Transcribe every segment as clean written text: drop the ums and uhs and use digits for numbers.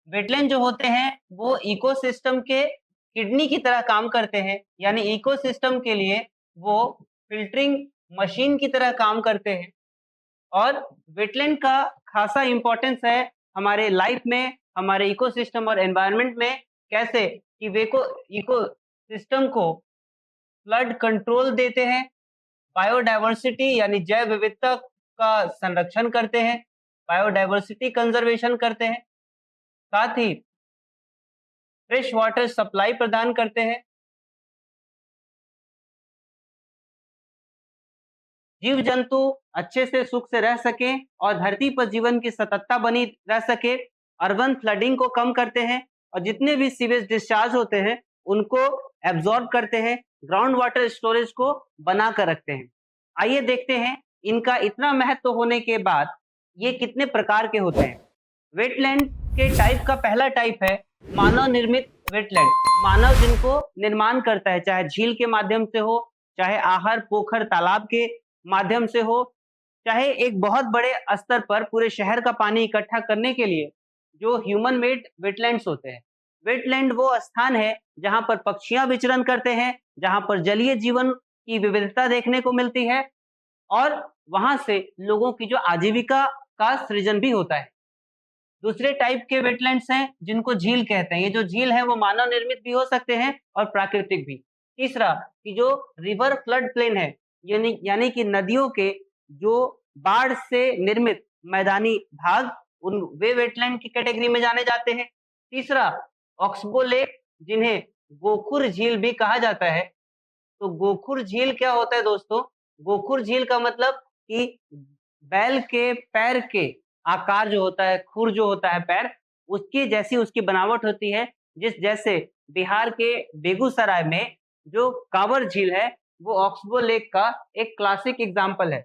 Wetland जो होते हैं वो इकोसिस्टम के किडनी की तरह काम करते हैं, यानी इकोसिस्टम के लिए वो फिल्टरिंग मशीन की तरह काम करते हैं। और वेटलैंड का खासा इम्पोर्टेंस है हमारे लाइफ में, हमारे इकोसिस्टम और एनवायरनमेंट में। कैसे कि वे को इकोसिस्टम को फ्लड कंट्रोल देते हैं, बायोडायवर्सिटी यानी जैव विविधता का संरक्षण करते हैं, बायोडायवर्सिटी कंजर्वेशन करते हैं, साथ ही फ्रेश वाटर सप्लाई प्रदान करते हैं, जीव जंतु अच्छे से सुख से रह सकें और धरती पर जीवन की सततता बनी रह सके, अर्बन फ्लडिंग को कम करते हैं और जितने भी सीवेज डिस्चार्ज होते हैं उनको एब्जॉर्ब करते हैं, ग्राउंड वाटर स्टोरेज को बना कर रखते हैं। आइए देखते हैं इनका इतना महत्व होने के बाद ये कितने प्रकार के होते हैं। वेटलैंड के टाइप का पहला टाइप है मानव निर्मित वेटलैंड। मानव जिनको निर्माण करता है, चाहे झील के माध्यम से हो, चाहे आहर पोखर तालाब के माध्यम से हो, चाहे एक बहुत बड़े स्तर पर पूरे शहर का पानी इकट्ठा करने के लिए जो ह्यूमन मेड वेटलैंड्स होते हैं। वेटलैंड वो स्थान है जहां पर पक्षियां विचरण करते हैं, जहां पर जलीय जीवन की विविधता देखने को मिलती है और वहां से लोगों की जो आजीविका का सृजन भी होता है। दूसरे टाइप के वेटलैंड्स हैं जिनको झील कहते हैं। ये जो झील है वो मानव निर्मित भी हो सकते हैं और प्राकृतिक भी। तीसरा कि जो रिवर फ्लड प्लेन है, यानी यानी कि नदियों के जो बाढ़ से निर्मित मैदानी भाग, उन वे वेटलैंड की कैटेगरी में जाने जाते हैं। तीसरा ऑक्सबो लेक, जिन्हें गोखुर झील भी कहा जाता है। तो गोखुर झील क्या होता है दोस्तों? गोखुर झील का मतलब कि बैल के पैर के आकार जो होता है, खुर जो होता है पैर, उसकी जैसी उसकी बनावट होती है। जिस जैसे बिहार के बेगूसराय में जो कांवर झील है, वो ऑक्सबो लेक का एक क्लासिक एग्जाम्पल है।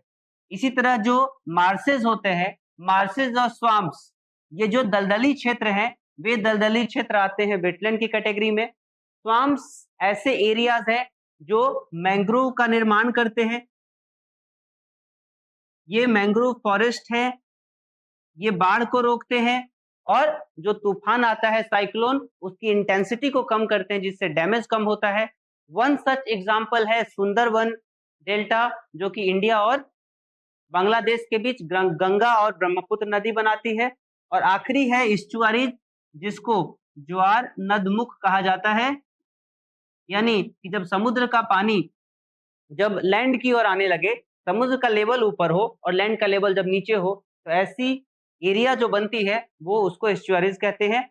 इसी तरह जो मार्सेस होते हैं, मार्सेस और स्वाम्प्स, ये जो दलदली क्षेत्र हैं, वे दलदली क्षेत्र आते हैं वेटलैंड की कैटेगरी में। स्वाम्प्स ऐसे एरियाज हैं जो मैंग्रोव का निर्माण करते हैं। ये मैंग्रोव फॉरेस्ट है, ये बाढ़ को रोकते हैं और जो तूफान आता है साइक्लोन, उसकी इंटेंसिटी को कम करते हैं जिससे डैमेज कम होता है। वन सच एग्जांपल है सुंदरवन डेल्टा, जो कि इंडिया और बांग्लादेश के बीच गंगा और ब्रह्मपुत्र नदी बनाती है। और आखिरी है इस्चुआरीज, जिसको ज्वार नदमुख कहा जाता है, यानी कि जब समुद्र का पानी जब लैंड की ओर आने लगे, समुद्र का लेवल ऊपर हो और लैंड का लेवल जब नीचे हो, तो ऐसी एरिया जो बनती है वो उसको एस्चुआरीज कहते हैं।